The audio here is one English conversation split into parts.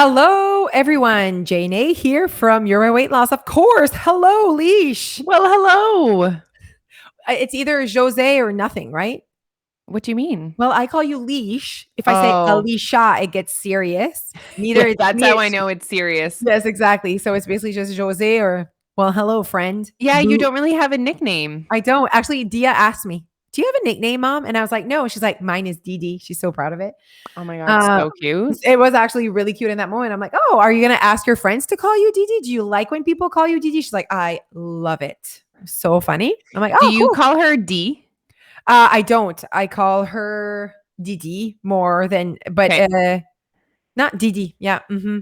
Hello, everyone. Jane here from Your Weight Loss. Of course. Hello, Leash. Well, hello. It's either Jose or nothing, right? What do you mean? Well, I call you Leash. If I say Alicia, it gets serious. That's how I know it's serious. Yes, exactly. So it's basically just Jose or, well, hello, friend. Yeah, you don't really have a nickname. I don't. Actually, Dia asked me, do you have a nickname, Mom? And I was like, no. She's like, mine is Didi. She's so proud of it. Oh my God, so cute. It was actually really cute in that moment. I'm like, oh, are you going to ask your friends to call you Didi? Do you like when people call you Didi? She's like, I love it. So funny. I'm like, oh, do you cool. call her D? I don't. I call her Didi more than, but not Didi. Yeah. Mm-hmm.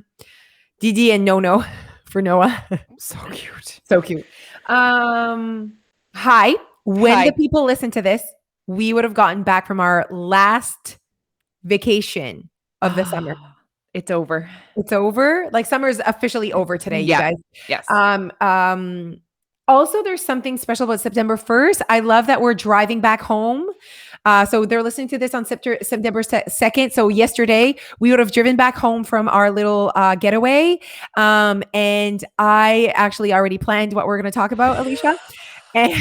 Didi and No for Noah. So cute. So cute. Hi. When the people listen to this, we would have gotten back from our last vacation of the summer. It's over. It's over. Like summer is officially over today, you guys. Yes. Also, there's something special about September 1st. I love that we're driving back home. So they're listening to this on September 2nd. So yesterday we would have driven back home from our little getaway. And I actually already planned what we're going to talk about, Alicia. And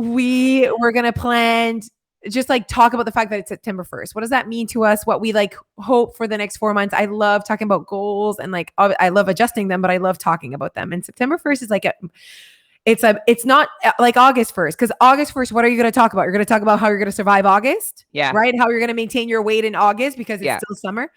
we were going to plan just like talk about the fact that it's September 1st. What does that mean to us? What we like hope for the next 4 months. I love talking about goals and like, I love adjusting them, but I love talking about them. And September 1st is like it's not like August 1st, because August 1st, what are you going to talk about? You're going to talk about how you're going to survive August. Yeah. Right. How you're going to maintain your weight in August because it's still summer.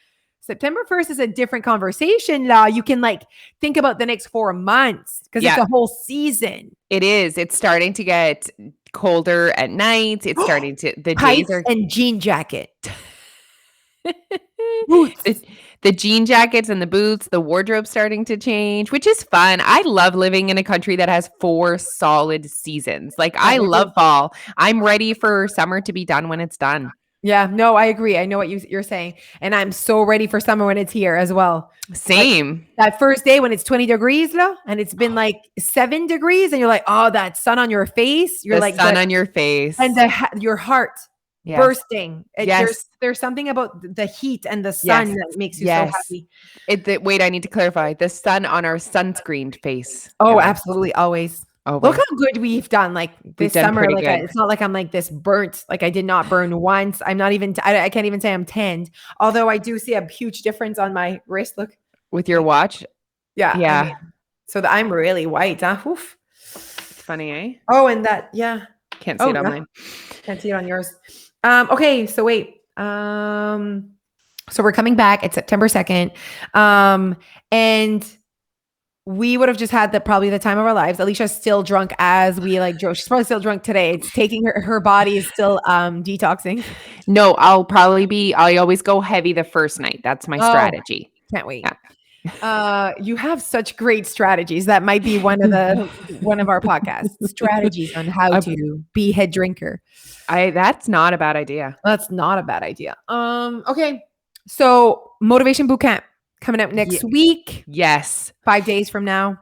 September 1st is a different conversation. You can like think about the next 4 months because it's a whole season. It is. It's starting to get colder at night. It's starting to the days are and jean jacket. the jean jackets and the boots, the wardrobe's starting to change, which is fun. I love living in a country that has 4 solid seasons. Like I love fall. I'm ready for summer to be done when it's done. Yeah, no, I agree. I know what you're saying. And I'm so ready for summer when it's here as well. Same. Like, that first day when it's 20 degrees, and it's been like 7 degrees and you're like, oh, that sun on your face. You're like sun on your face. And your heart bursting. There's something about the heat and the sun that makes you so happy. Wait, I need to clarify. The sun on our sunscreened face. Oh, absolutely. Always. Oh, look how good we've done like this summer. Like it's not like I'm like this burnt. Like I did not burn once. I'm not even, I can't even say I'm tanned. Although I do see a huge difference on my wrist. Look. With your watch? Yeah. Yeah. I mean, so I'm really white. Oof. It's funny, eh? Oh, and that, Can't see it on mine. Can't see it on yours. Okay. So wait. So we're coming back. It's September 2nd. And we would have just had probably the time of our lives. Alicia's still drunk as we like drove. She's probably still drunk today. It's taking her body is still detoxing. No, I always go heavy the first night. That's my strategy. Can't wait. Yeah. You have such great strategies. That might be one of our podcasts. Strategies on how to be head drinker. That's not a bad idea. That's not a bad idea. Okay. So Motivation Bootcamp coming up next week. Yes. 5 days from now.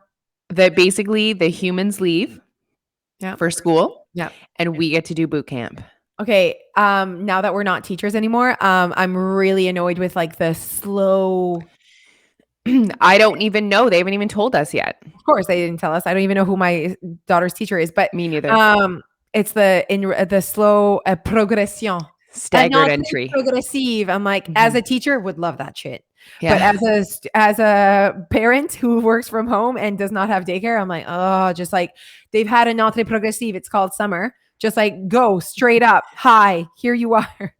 Basically the humans leave for school. Yeah. And we get to do boot camp. Okay. Now that we're not teachers anymore, I'm really annoyed with like the slow. I don't even know. They haven't even told us yet. Of course they didn't tell us. I don't even know who my daughter's teacher is, but me neither. It's the slow progression. Staggered entry. Progressive. I'm like, as a teacher, would love that shit. Yeah. But as a parent who works from home and does not have daycare, I'm like, oh, just like they've had an entrée progressive. It's called summer. Just like go straight up. Hi, here you are.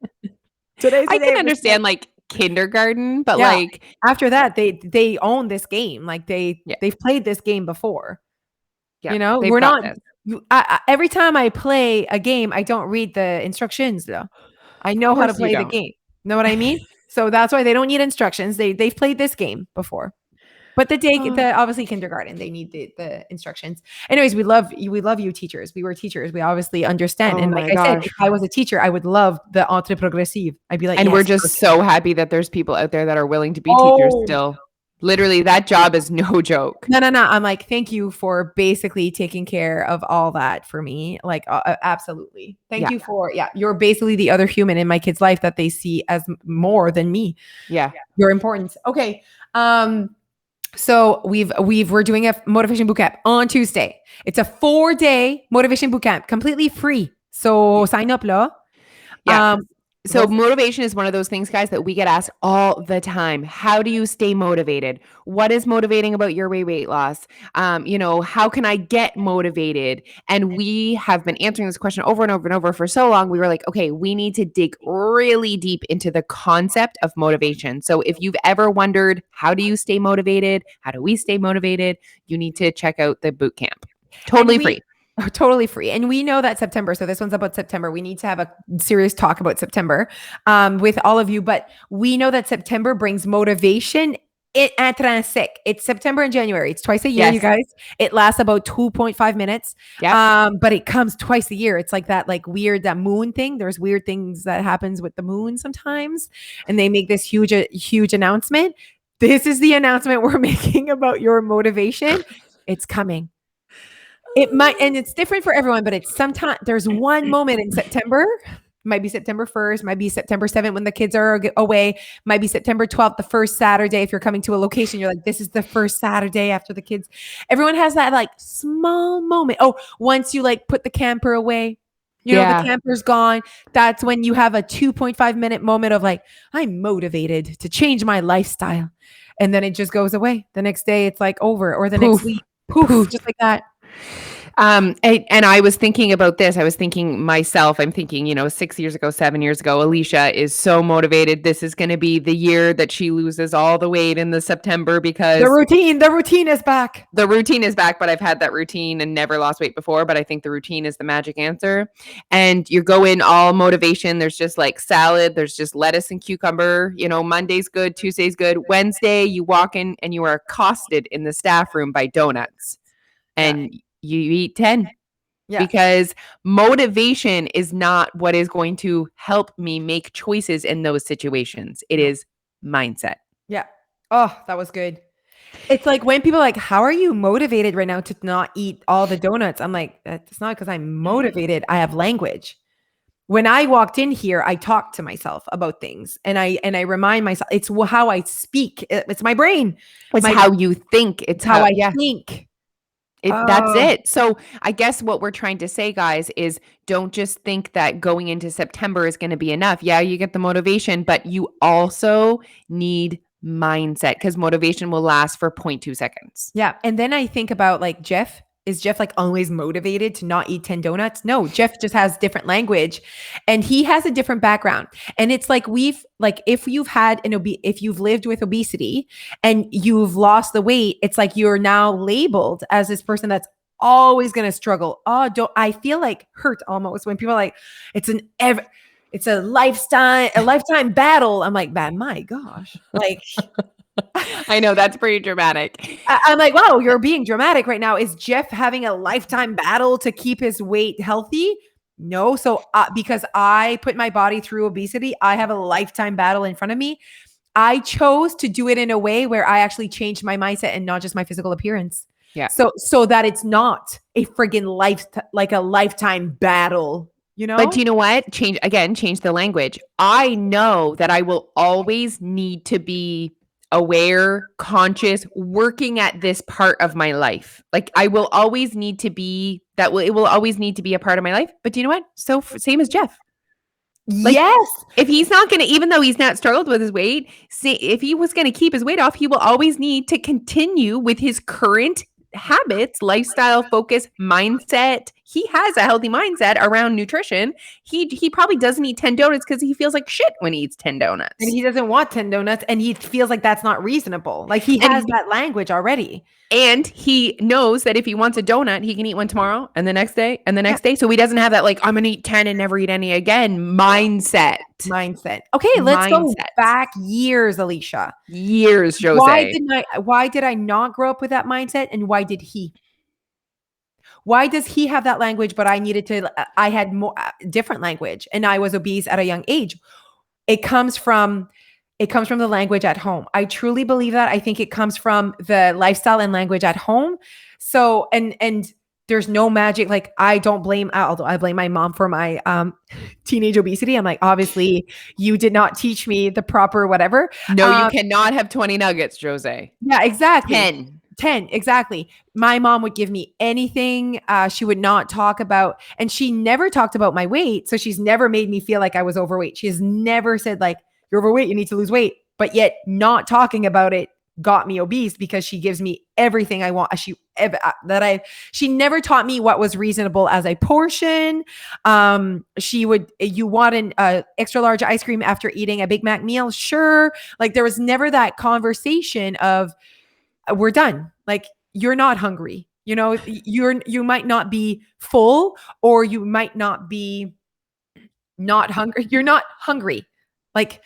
I can understand like kindergarten, but like after that, they own this game. Like they've played this game before. Yeah, you know, we're not. Every time I play a game, I don't read the instructions though. I know how to play the game. Know what I mean? So that's why they don't need instructions. They've played this game before. But the obviously kindergarten, they need the instructions. Anyways, we love you teachers. We were teachers. We obviously understand. And like I said, if I was a teacher, I would love the entrée progressive. I'd be like, and we're just so happy that there's people out there that are willing to be teachers still. Literally, that job is no joke. No. I'm like, thank you for basically taking care of all that for me. Like, absolutely. Thank you for, you're basically the other human in my kid's life that they see as more than me. Yeah. You're important. Okay. So we're doing a motivation bootcamp on Tuesday. It's a 4-day motivation bootcamp, completely free. So sign up, la. Yeah. So motivation is one of those things, guys, that we get asked all the time. How do you stay motivated? What is motivating about your weight loss? How can I get motivated? And we have been answering this question over and over and over for so long. We were like, okay, we need to dig really deep into the concept of motivation. So if you've ever wondered, how do you stay motivated? How do we stay motivated? You need to check out the boot camp. Totally free. Totally free. And we know that September, so this one's about September. We need to have a serious talk about September with all of you. But we know that September brings motivation intrinsèque. It's September and January. It's twice a year, you guys. It lasts about 2.5 minutes. But it comes twice a year. It's like that moon thing. There's weird things that happens with the moon sometimes. And they make this huge announcement. This is the announcement we're making about your motivation. It's coming. It might, and it's different for everyone, but it's sometimes there's one moment in September, might be September 1st, might be September 7th when the kids are away, might be September 12th, the first Saturday. If you're coming to a location, you're like, this is the first Saturday after the kids. Everyone has that like small moment. Oh, once you like put the camper away, the camper's gone. That's when you have a 2.5 minute moment of like, I'm motivated to change my lifestyle. And then it just goes away. The next day it's like over, or the next week, poof, just like that. And I was thinking about this. I was thinking myself, I'm thinking, 6 years ago, 7 years ago, Alicia is so motivated. This is going to be the year that she loses all the weight in the September because the routine is back. The routine is back, but I've had that routine and never lost weight before. But I think the routine is the magic answer. And you go in all motivation. There's just like salad. There's just lettuce and cucumber. Monday's good. Tuesday's good. Wednesday, you walk in and you are accosted in the staff room by donuts. And you eat 10 because motivation is not what is going to help me make choices in those situations. It is mindset. Yeah. Oh, that was good. It's like when people are like, how are you motivated right now to not eat all the donuts? I'm like, it's not because I'm motivated. I have language. When I walked in here, I talked to myself about things and I remind myself, it's how I speak. It's my brain. It's how you think. It's how I think. That's it. So I guess what we're trying to say, guys, is don't just think that going into September is going to be enough. Yeah, you get the motivation, but you also need mindset because motivation will last for 0.2 seconds. Yeah. And then I think about like Jeff. Is Jeff like always motivated to not eat 10 donuts? No, Jeff just has different language and he has a different background. And it's like if you've lived with obesity and you've lost the weight, it's like you're now labeled as this person that's always going to struggle. I feel like hurt almost when people are like, it's a lifetime battle. I'm like, my gosh, like. I know that's pretty dramatic. I'm like, wow, you're being dramatic right now. Is Jeff having a lifetime battle to keep his weight healthy? No. So because I put my body through obesity, I have a lifetime battle in front of me. I chose to do it in a way where I actually changed my mindset and not just my physical appearance. Yeah. So that it's not a friggin' a lifetime battle. But do you know what? Change the language. I know that I will always need to be aware, conscious, working at this part of my life. Like I will always need to be it will always need to be a part of my life. But do you know what? So same as Jeff. Like, yes. If he's not going to, even though he's not struggled with his weight, if he was going to keep his weight off, he will always need to continue with his current habits, lifestyle, focus, mindset. He has a healthy mindset around nutrition. He probably doesn't eat 10 donuts because he feels like shit when he eats 10 donuts. And he doesn't want 10 donuts and he feels like that's not reasonable. Like he has that language already. And he knows that if he wants a donut, he can eat one tomorrow and the next day and the next day. So he doesn't have that like, I'm going to eat 10 and never eat any again mindset. Okay, let's go back years, Alicia. Years, Jose. Why did I not grow up with that mindset? And why did he? Why does he have that language, but I had more different language and I was obese at a young age? It comes from it comes from the language at home. I truly believe that. I think it comes from the lifestyle and language at home. So, and there's no magic. Like I don't blame, although I blame my mom for my teenage obesity. I'm like, obviously you did not teach me the proper whatever. No, you cannot have 20 nuggets, Jose. Yeah, exactly. 10, exactly. My mom would give me anything. She would not talk about, and she never talked about my weight. So she's never made me feel like I was overweight. She has never said like, you're overweight, you need to lose weight. But yet not talking about it got me obese because she gives me everything I want. She never taught me what was reasonable as a portion. You want an extra large ice cream after eating a Big Mac meal? Sure. Like there was never that conversation of we're done. Like you're not hungry. You know, you might not be full, or you might not be not hungry. You're not hungry. Like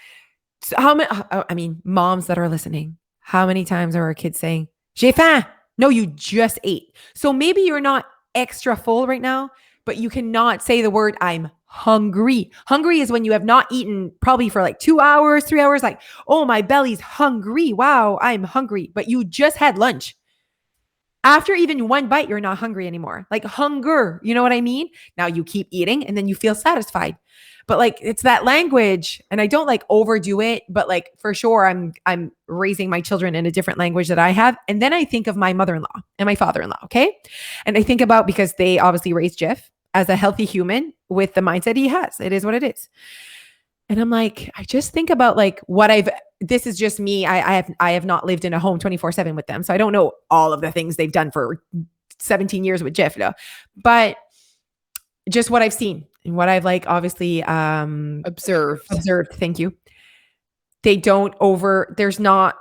so how many, I mean, moms that are listening, how many times are our kids saying, j'ai faim? No, you just ate. So maybe you're not extra full right now, but you cannot say the word I'm hungry. Hungry is when you have not eaten probably for like 2 hours, 3 hours, like, oh, my belly's hungry. Wow, I'm hungry. But you just had lunch. After even one bite, you're not hungry anymore. Like hunger, you know what I mean? Now you keep eating and then you feel satisfied. But like it's that language, and I don't like overdo it, but like for sure I'm raising my children in a different language that I have. And then I think of my mother-in-law and my father-in-law, okay? And I think about, because they obviously raised Jeff as a healthy human with the mindset he has. It is what it is. And I'm like, I just think about like this is just me. I have not lived in a home 24/7 with them. So I don't know all of the things they've done for 17 years with Jeff, but just what I've seen and what I've like obviously observed. Thank you. There's not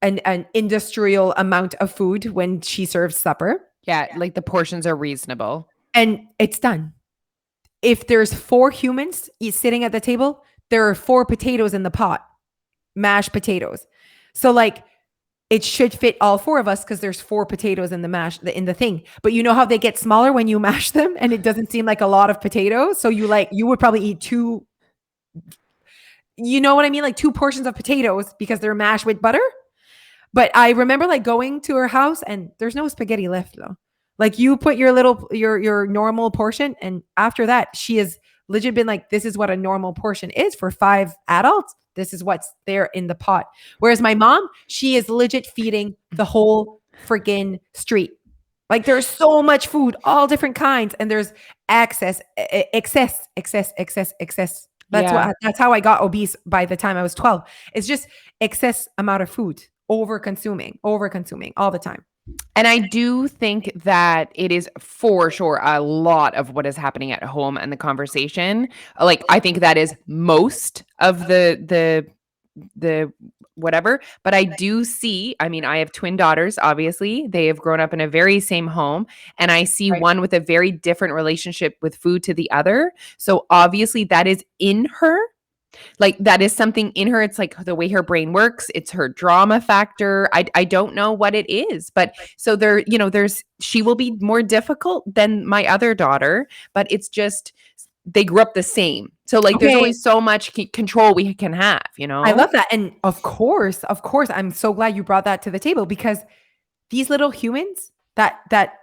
an industrial amount of food when she serves supper. Yeah, like the portions are reasonable. And it's done. If there's 4 humans sitting at the table, there are 4 potatoes in the pot, mashed potatoes. So like it should fit all 4 of us because there's 4 potatoes in the thing. But you know how they get smaller when you mash them and it doesn't seem like a lot of potatoes. So you would probably eat 2, you know what I mean? Like 2 portions of potatoes because they're mashed with butter. But I remember like going to her house and there's no spaghetti left though. Like you put your normal portion, and after that, she has legit been like, this is what a normal portion is for 5 adults. This is what's there in the pot. Whereas my mom, she is legit feeding the whole friggin' street. Like there's so much food, all different kinds, and there's excess. That's how I got obese by the time I was 12. It's just excess amount of food, over consuming all the time. And I do think that it is for sure a lot of what is happening at home and the conversation. Like I think that is most of the whatever, but I do see, I mean, I have twin daughters, obviously. They have grown up in a very same home, and I see one with a very different relationship with food to the other. So obviously that is in her. Like that is something in her. It's like the way her brain works. It's her drama factor. I don't know what it is, but so she will be more difficult than my other daughter, but it's just, they grew up the same. So like there's only so much control we can have, I love that. And of course, I'm so glad you brought that to the table, because these little humans that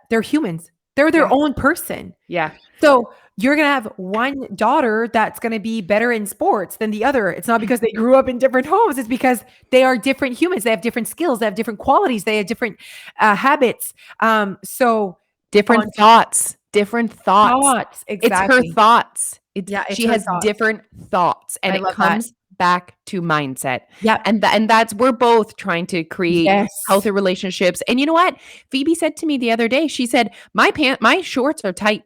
they're humans, they're their own person. Yeah. So you're going to have one daughter that's going to be better in sports than the other. It's not because they grew up in different homes. It's because they are different humans. They have different skills. They have different qualities. They have different habits. So different thoughts. Exactly. It's her thoughts. She has thoughts. Different thoughts, and it comes back to mindset. Yeah. And that's, we're both trying to create healthy relationships. And you know what? Phoebe said to me the other day, she said, my shorts are tight.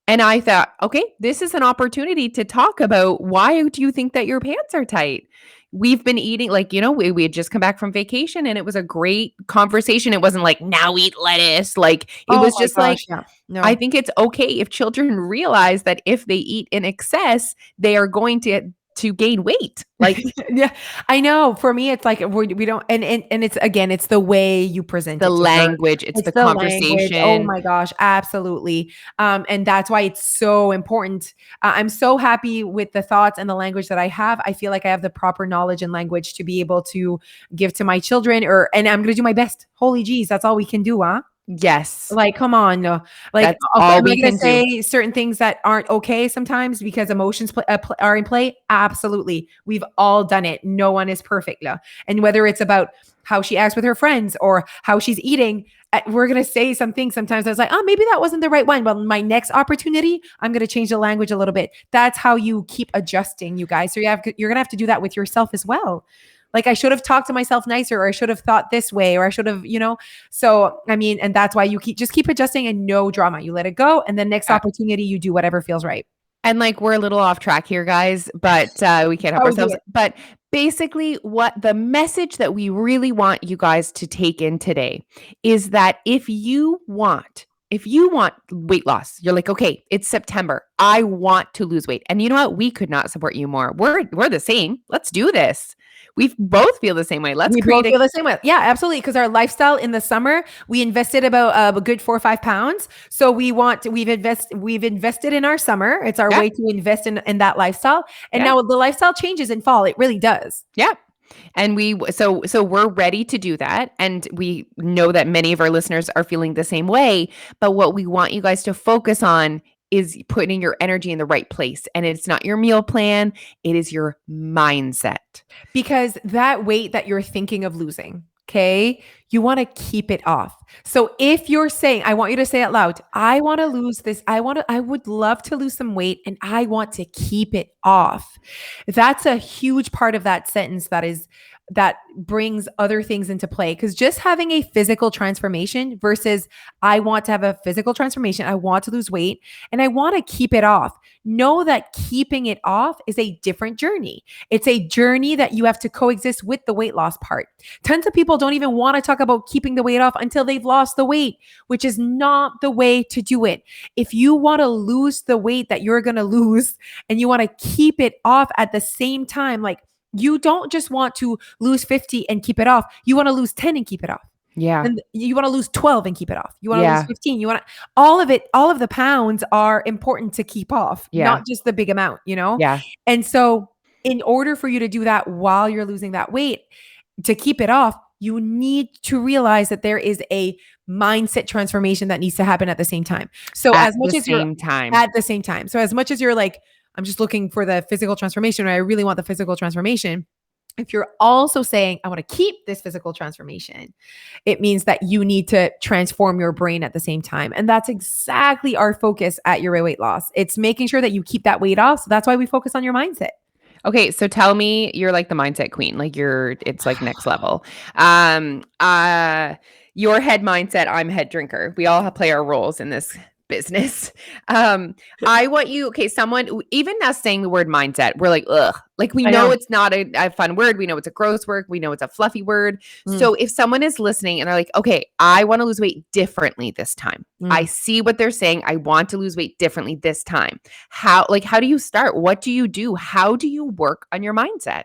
And I thought, okay, this is an opportunity to talk about, why do you think that your pants are tight? We've been eating, like, we had just come back from vacation, and it was a great conversation. It wasn't like, now eat lettuce. Like, it was just no. I think it's okay if children realize that if they eat in excess, they are going to to gain weight. Like, yeah, I know. For me, it's like we don't, and it's again, it's the way you present the it to her. language, it's the The language. Oh conversation. my gosh, absolutely. And that's why it's so important. I'm so happy with the thoughts and the language that I have. I feel like I have the proper knowledge and language to be able to give to my children, and I'm gonna do my best. Holy geez, that's all we can do, huh? Yes. Like, come on. No. Like, That's all am I we going can to do. say certain things that aren't okay sometimes because emotions are in play? Absolutely. We've all done it. No one is perfect. Yeah. And whether it's about how she acts with her friends or how she's eating, we're going to say some things sometimes that's like, oh, maybe that wasn't the right one. But my next opportunity, I'm going to change the language a little bit. That's how you keep adjusting, you guys. So you're going to have to do that with yourself as well. Like, I should have talked to myself nicer, or I should have thought this way, or I should have, So, I mean, and that's why you keep adjusting and no drama. You let it go. And then next opportunity, you do whatever feels right. And like, we're a little off track here, guys, but we can't help ourselves. But basically, what the message that we really want you guys to take in today is that if you want weight loss, you're like, okay, it's September. I want to lose weight. And you know what? We could not support you more. We're the same. Let's do this. We both feel the same way. We both feel the same way. Yeah, absolutely. Because our lifestyle in the summer, we invested about a good 4 or 5 pounds. So we've invested in our summer. It's our way to invest in that lifestyle. And now the lifestyle changes in fall. It really does. Yeah. And so we're ready to do that. And we know that many of our listeners are feeling the same way. But what we want you guys to focus on is putting your energy in the right place. And it's not your meal plan. It is your mindset. Because that weight that you're thinking of losing, okay, you want to keep it off. So if you're saying, I want you to say out loud, I want to lose this. I would love to lose some weight and I want to keep it off. That's a huge part of that sentence that brings other things into play. Because just having a physical transformation versus I want to have a physical transformation, I want to lose weight, and I want to keep it off. Know that keeping it off is a different journey. It's a journey that you have to coexist with the weight loss part. Tons of people don't even want to talk about keeping the weight off until they've lost the weight, which is not the way to do it. If you want to lose the weight that you're going to lose and you want to keep it off at the same time, like, you don't just want to lose 50 and keep it off. You want to lose 10 and keep it off. Yeah. And you want to lose 12 and keep it off. You want to lose 15. You want to, all of the pounds are important to keep off, not just the big amount, Yeah. And so in order for you to do that while you're losing that weight, to keep it off, you need to realize that there is a mindset transformation that needs to happen at the same time. So at the same time. So as much as you're like, I'm just looking for the physical transformation, or I really want the physical transformation. If you're also saying, I want to keep this physical transformation, it means that you need to transform your brain at the same time. And that's exactly our focus at Your Way Weight Loss. It's making sure that you keep that weight off. So that's why we focus on your mindset. Okay, so tell me, you're like the mindset queen. Like, it's like next level. Your head mindset, I'm head drinker. We all play our roles in this business. I want you, someone, even us saying the word mindset, we're like, ugh. Like, we know it's not a fun word. We know it's a gross word. We know it's a fluffy word. So if someone is listening and they're like, okay, I want to lose weight differently this time. I see what they're saying. I want to lose weight differently this time. How do you start? What do you do? How do you work on your mindset?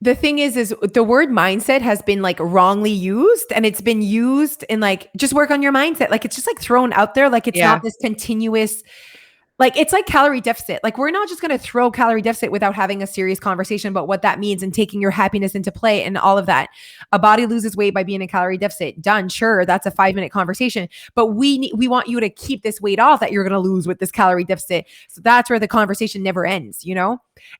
The thing is the word mindset has been like wrongly used, and it's been used in like, just work on your mindset. Like, it's just like thrown out there. Like, it's not this continuous, like, it's like calorie deficit. Like, we're not just going to throw calorie deficit without having a serious conversation about what that means and taking your happiness into play and all of that. A body loses weight by being in calorie deficit. Done. Sure. That's a 5-minute conversation, but we want you to keep this weight off that you're going to lose with this calorie deficit. So that's where the conversation never ends,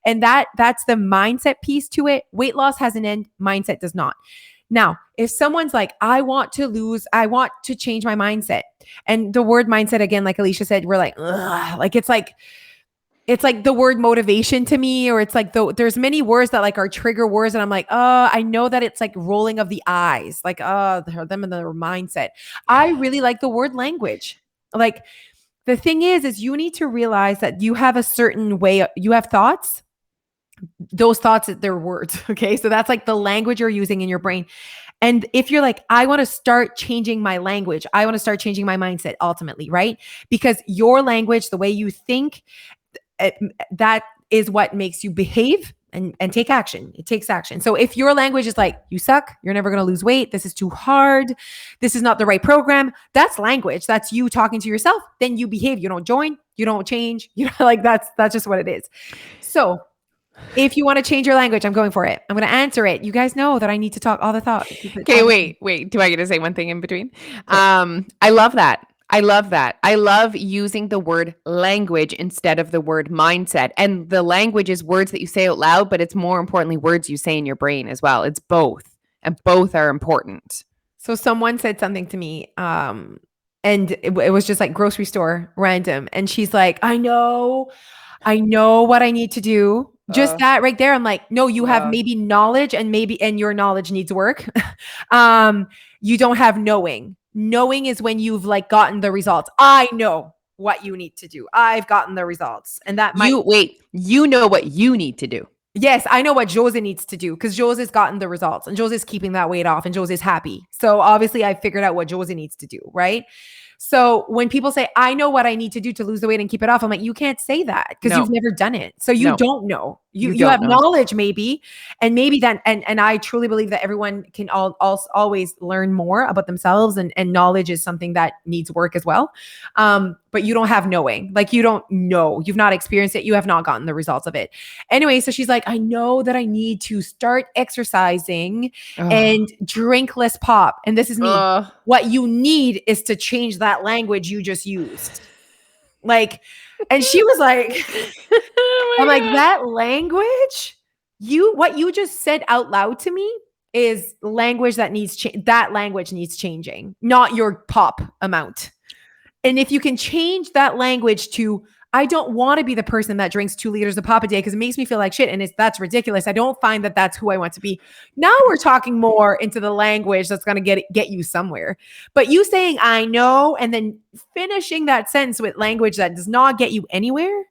And that's the mindset piece to it. Weight loss has an end. Mindset does not. Now, if someone's like, I want to change my mindset. And the word mindset, again, like Alicia said, we're like, ugh, like, it's like the word motivation to me, or it's like there's many words that like are trigger words. And I'm like, I know that it's like rolling of the eyes, like, them in their mindset. I really like the word language. Like, the thing is you need to realize that you have a certain way, you have thoughts. Those thoughts, they're words. Okay. So that's like the language you're using in your brain. And if you're like, I want to start changing my language, I want to start changing my mindset ultimately, right? Because your language, the way you think, that is what makes you behave and take action. It takes action. So if your language is like, you suck, you're never going to lose weight, this is too hard, this is not the right program, that's language. That's you talking to yourself. Then you behave. You don't join, you don't change. You know, like that's just what it is. So if you want to change your language, I'm going for it. I'm going to answer it. You guys know that I need to talk all the thought. Okay, wait. Do I get to say one thing in between? I love that. I love using the word language instead of the word mindset. And the language is words that you say out loud, but it's more importantly words you say in your brain as well. It's both, and both are important. So someone said something to me, and it was just like grocery store random. And she's like, I know what I need to do. Just that right there. I'm like, no, you have maybe knowledge and your knowledge needs work. You don't have knowing. Knowing is when you've like gotten the results. I know what you need to do. I've gotten the results. And that you know what you need to do. Yes, I know what Jose needs to do because Jose's gotten the results and Jose's keeping that weight off and Jose's happy. So obviously I figured out what Jose needs to do, right? So when people say, I know what I need to do to lose the weight and keep it off, I'm like, you can't say that because you've never done it. So you don't know. You have knowledge maybe, and maybe then, and I truly believe that everyone can always learn more about themselves, and knowledge is something that needs work as well. But you don't have knowing, like you don't know, you've not experienced it. You have not gotten the results of it. Anyway, so she's like, I know that I need to start exercising and drink less pop. And this is me. What you need is to change that language you just used. Like, and she was like, I'm like, that language, what you just said out loud to me is language that needs that language needs changing, not your pop amount. And if you can change that language to, I don't want to be the person that drinks 2 liters of pop a day because it makes me feel like shit. And that's ridiculous. I don't find that that's who I want to be. Now we're talking more into the language that's going to get you somewhere. But you saying, I know, and then finishing that sentence with language that does not get you anywhere.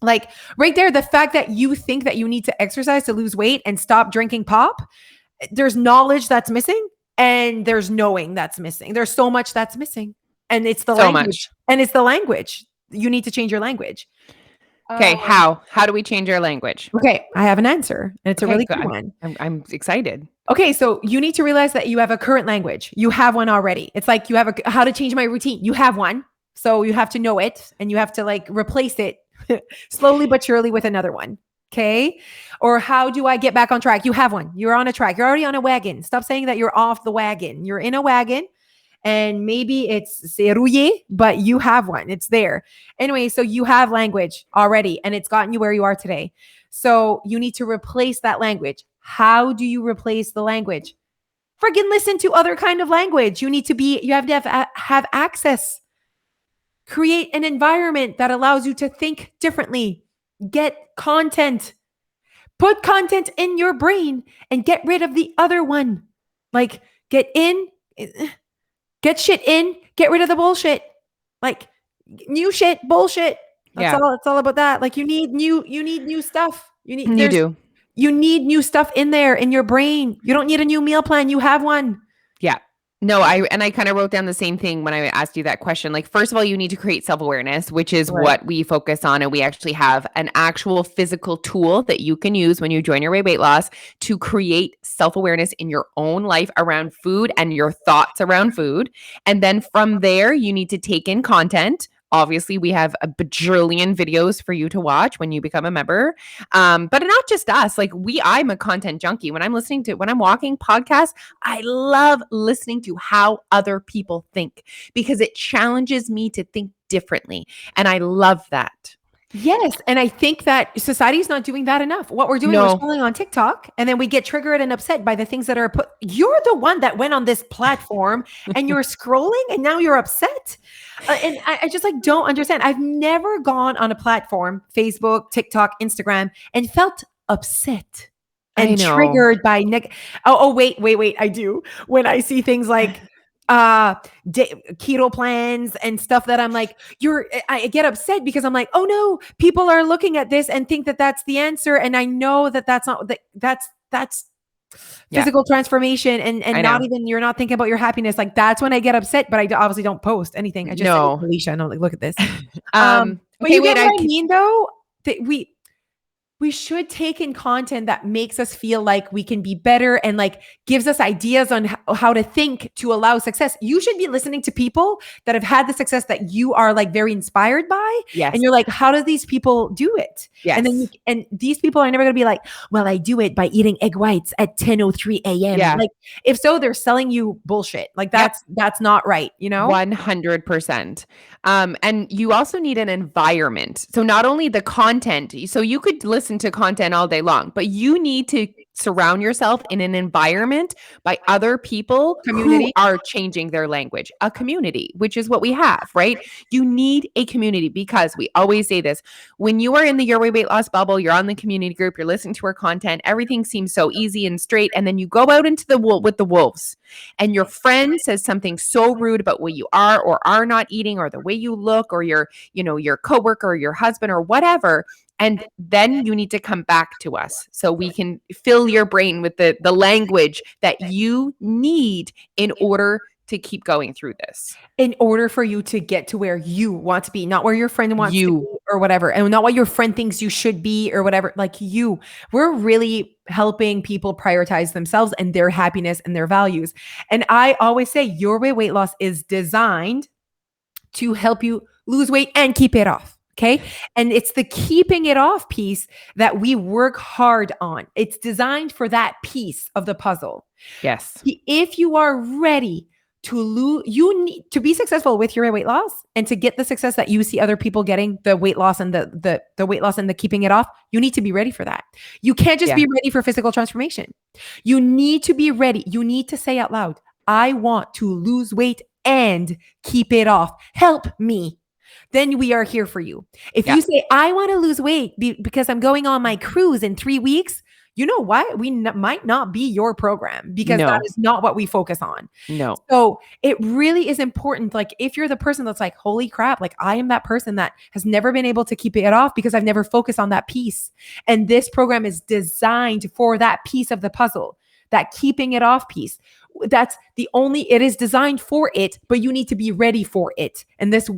Like right there, the fact that you think that you need to exercise to lose weight and stop drinking pop, there's knowledge that's missing and there's knowing that's missing. There's so much that's missing. And it's the language. And it's the language. You need to change your language. Okay, how do we change our language? Okay, I have an answer, and it's a really good one. I'm excited. Okay, so you need to realize that you have a current language. You have one already. It's like you have how to change my routine. You have one, so you have to know it, and you have to like replace it slowly but surely with another one. Okay, or how do I get back on track? You have one. You're on a track. You're already on a wagon. Stop saying that you're off the wagon. You're in a wagon. And maybe it's serrouillé, but you have one. It's there. Anyway, so you have language already and it's gotten you where you are today. So you need to replace that language. How do you replace the language? Friggin' listen to other kind of language. You have to have access. Create an environment that allows you to think differently. Get content. Put content in your brain and get rid of the other one. Like get shit in, get rid of the bullshit. Like new shit, bullshit. That's all. It's all about that. Like you need new stuff. You need new stuff in there in your brain. You don't need a new meal plan. You have one. Yeah. No, I kind of wrote down the same thing when I asked you that question. Like, first of all, you need to create self-awareness, which is what we focus on. And we actually have an actual physical tool that you can use when you join your weight loss to create self-awareness in your own life around food and your thoughts around food. And then from there, you need to take in content. Obviously, we have a bajillion videos for you to watch when you become a member. But not just us. Like I'm a content junkie. When I'm walking podcasts, I love listening to how other people think because it challenges me to think differently. And I love that. Yes. And I think that society is not doing that enough. What we're doing is scrolling on TikTok and then we get triggered and upset by the things that are put. You're the one that went on this platform and you're scrolling and now you're upset. And I just like don't understand. I've never gone on a platform, Facebook, TikTok, Instagram, and felt upset and triggered by wait. I do. When I see things like keto plans and stuff that I'm like, I get upset because I'm like, oh no, people are looking at this and think that that's the answer. And I know that that's not, that's physical transformation and not even, you're not thinking about your happiness. Like that's when I get upset, but I obviously don't post anything. I just say, Alicia, I know, like, look at this. But you get what I mean though? we should take in content that makes us feel like we can be better and like gives us ideas on how to think to allow success. You should be listening to people that have had the success that you are like very inspired by. Yes. And you're like, how do these people do it? Yes. And then and these people are never going to be like, well, I do it by eating egg whites at 10:03 a.m. Yeah. Like if so, they're selling you bullshit. Like that's not right. You know, 100%. And you also need an environment. So not only the content, so you could listen to content all day long, but you need to surround yourself in an environment by other people who are changing their language, a community, which is what we have, right? You need a community because we always say this, when you are in the Your Way Weight Loss bubble, you're on the community group, you're listening to our content, everything seems so easy and straight. And then you go out into the with the wolves and your friend says something so rude about what you are or are not eating or the way you look or your coworker or your husband or whatever. And then you need to come back to us so we can fill your brain with the language that you need in order to keep going through this. In order for you to get to where you want to be, not where your friend wants to be or whatever, and not what your friend thinks you should be or whatever, like we're really helping people prioritize themselves and their happiness and their values. And I always say Your Way Weight Loss is designed to help you lose weight and keep it off. Okay. And it's the keeping it off piece that we work hard on. It's designed for that piece of the puzzle. Yes. If you are ready to lose, you need to be successful with your weight loss and to get the success that you see other people getting, the weight loss and the weight loss and the keeping it off. You need to be ready for that. You can't just be ready for physical transformation. You need to be ready. You need to say out loud, I want to lose weight and keep it off. Help me. Then we are here for you. If you say, I want to lose weight because I'm going on my cruise in 3 weeks, you know what? We might not be your program because that is not what we focus on. No. So it really is important. Like if you're the person that's like, holy crap, like I am that person that has never been able to keep it off because I've never focused on that piece. And this program is designed for that piece of the puzzle, that keeping it off piece. That's it is designed for it, but you need to be ready for it. And this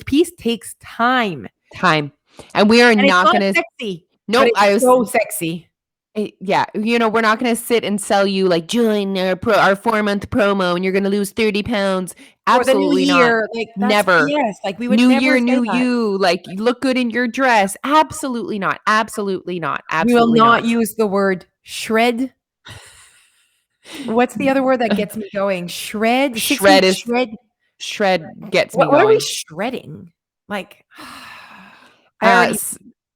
piece takes time. And we are not going to sexy. No, so sexy. We're not going to sit and sell you like join our 4-month promo and you're going to lose 30 pounds. Absolutely not. Like, never. Yes. Like we would new never year, new that. you. Like you look good in your dress. Absolutely not. Absolutely not. Absolutely we will not use the word shred. What's the other word that gets me going? Shred. Shred gets me going. What are we shredding? Like, so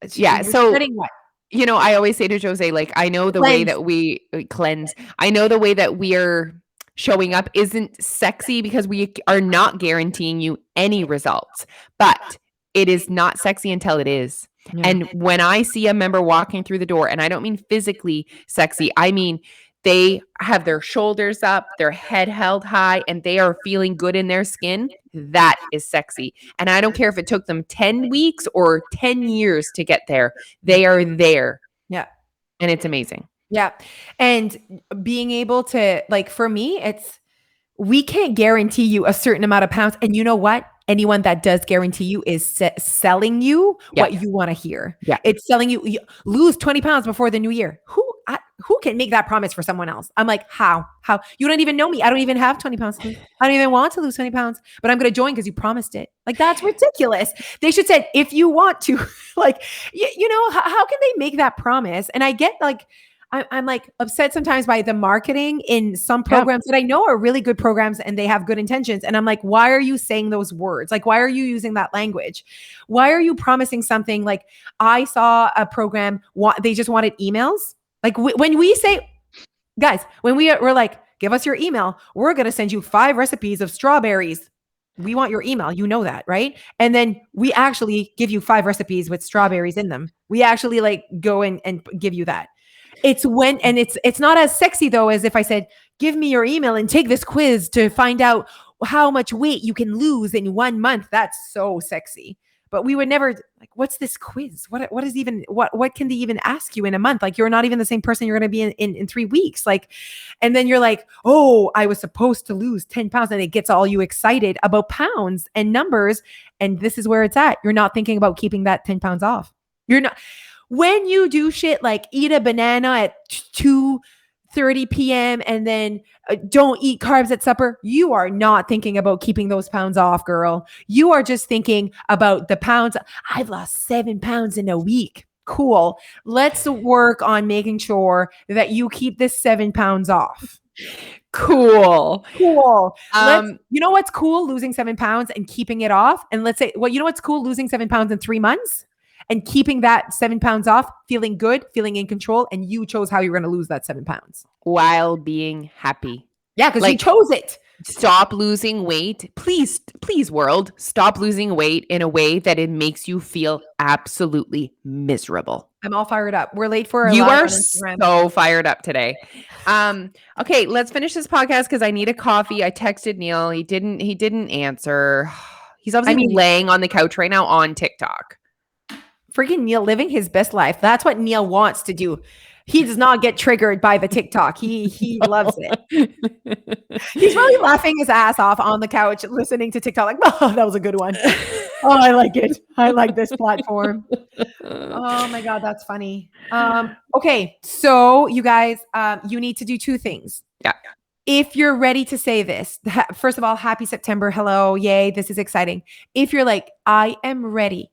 shredding what? I always say to Jose, like, I know the way that we cleanse. I know the way that we are showing up isn't sexy because we are not guaranteeing you any results, but it is not sexy until it is. Yeah. And when I see a member walking through the door, and I don't mean physically sexy, I mean, they have their shoulders up, their head held high, and they are feeling good in their skin. That is sexy. And I don't care if it took them 10 weeks or 10 years to get there. They are there. Yeah. And it's amazing. Yeah. And being able to, like, for me, we can't guarantee you a certain amount of pounds. And you know what? Anyone that does guarantee you is selling you what you want to hear. Yeah. It's selling you lose 20 pounds before the new year. Who can make that promise for someone else? I'm like, how? You don't even know me. I don't even have 20 pounds. I don't even want to lose 20 pounds, but I'm going to join because you promised it. Like, that's ridiculous. They should say, if you want to, like, how can they make that promise? And I get like, I'm like upset sometimes by the marketing in some programs that I know are really good programs and they have good intentions. And I'm like, why are you saying those words? Like, why are you using that language? Why are you promising something? Like, I saw a program, they just wanted emails. Like when we say, guys, when we're like, give us your email, we're going to send you 5 recipes of strawberries. We want your email. You know that, right? And then we actually give you 5 recipes with strawberries in them. We actually like go in and give you that. It's not as sexy though, as if I said, give me your email and take this quiz to find out how much weight you can lose in 1 month. That's so sexy. But we would never like, what's this quiz? What can they even ask you in a month? Like, you're not even the same person you're going to be in 3 weeks. Like, and then you're like, oh, I was supposed to lose 10 pounds. And it gets all you excited about pounds and numbers. And this is where it's at. You're not thinking about keeping that 10 pounds off. You're not. When you do shit like eat a banana at 2:30 p.m. and then don't eat carbs at supper, you are not thinking about keeping those pounds off, girl. You are just thinking about the pounds. I've lost 7 pounds in a week. Cool. Let's work on making sure that you keep this 7 pounds off. Cool. You know what's cool? Losing 7 pounds and keeping it off. And let's say, well, you know what's cool? Losing 7 pounds in 3 months and keeping that 7 pounds off, feeling good, feeling in control. And you chose how you're going to lose that 7 pounds while being happy. Yeah, because you chose it. Stop losing weight. Please, world, stop losing weight in a way that it makes you feel absolutely miserable. I'm all fired up. We're late for our You are so fired up today. Okay, let's finish this podcast because I need a coffee. I texted Neil. He didn't answer. He's obviously laying on the couch right now on TikTok. Freaking Neil living his best life. That's what Neil wants to do. He does not get triggered by the TikTok. He loves it. He's really laughing his ass off on the couch listening to TikTok like, oh, that was a good one. Oh, I like it. I like this platform. Oh my God, that's funny. Okay, so you guys, you need to do 2 things. Yeah. If you're ready to say this, first of all, happy September. Hello. Yay. This is exciting. If you're like, I am ready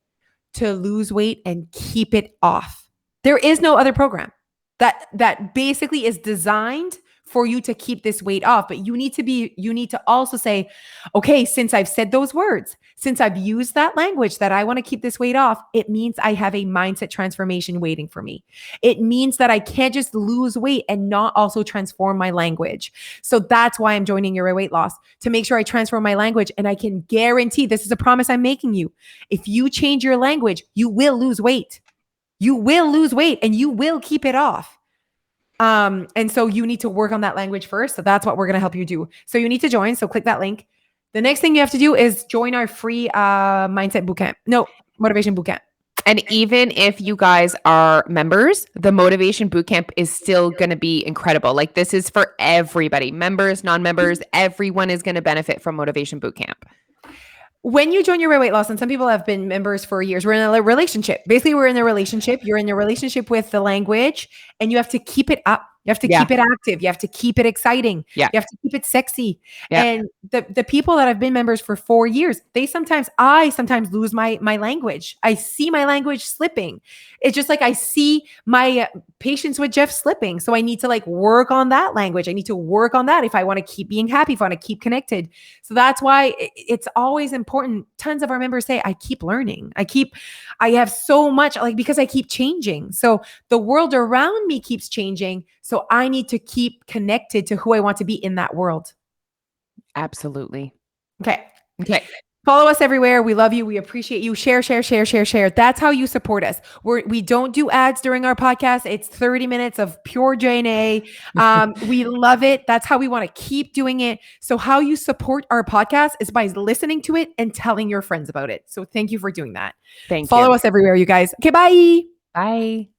to lose weight and keep it off. There is no other program that basically is designed for you to keep this weight off. But you need to also say, okay, since I've said those words, since I've used that language that I want to keep this weight off, it means I have a mindset transformation waiting for me. It means that I can't just lose weight and not also transform my language. So that's why I'm joining Your Weight Loss, to make sure I transform my language. And I can guarantee, this is a promise I'm making you. If you change your language, you will lose weight. You will lose weight and you will keep it off. And so you need to work on that language first. So that's what we're going to help you do. So you need to join. So click that link. The next thing you have to do is join our free motivation bootcamp. And even if you guys are members, the motivation bootcamp is still going to be incredible. Like, this is for everybody, members, non-members, everyone is going to benefit from motivation bootcamp. When you join Your Weight Loss, and some people have been members for years, we're in a relationship. Basically, we're in a relationship. You're in a relationship with the language, and you have to keep it up. You have to keep it active. You have to keep it exciting. Yeah. You have to keep it sexy. Yeah. And the people that have been members for 4 years, I sometimes lose my language. I see my language slipping. It's just like I see my patience with Jeff slipping. So I need to work on that language. I need to work on that if I want to keep being happy, if I want to keep connected. So that's why it's always important. Tons of our members say, I keep learning. I have so much, because I keep changing. So the world around me keeps changing. So I need to keep connected to who I want to be in that world. Absolutely. Okay. Follow us everywhere. We love you. We appreciate you. Share. That's how you support us. We don't do ads during our podcast. It's 30 minutes of pure J&A. We love it. That's how we want to keep doing it. So how you support our podcast is by listening to it and telling your friends about it. So thank you for doing that. Thank you. Follow us everywhere, you guys. Okay, bye. Bye.